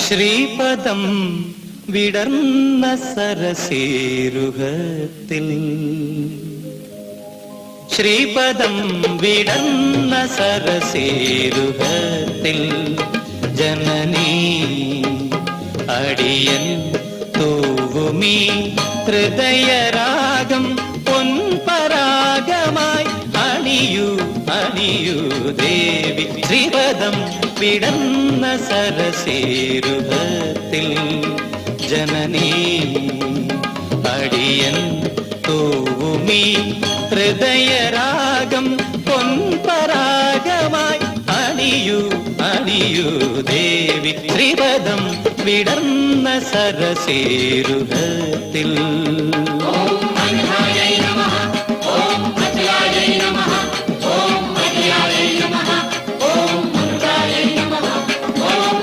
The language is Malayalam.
ശ്രീപദം വിടർന്ന സരസേരുഹത്തിൽ ശ്രീപദം വിടർന്ന സരസേരുഹത്തിൽ ജനനീ അടിയൻ തൂവുമീ ഹൃദയരാഗം പൊൻപരാഗമായി അണിയൂ അണിയൂ ദേവി. ശ്രീപദം വിടർന്ന സരസേരുഹത്തിൽ ജനനീ അടിയൻ തൂവുമീ ഹൃദയരാഗം പൊൻപരാഗമായി അണിയൂ അണിയൂ ദേവി. ശ്രീപദം വിടർന്ന സരസേരുഹത്തിൽ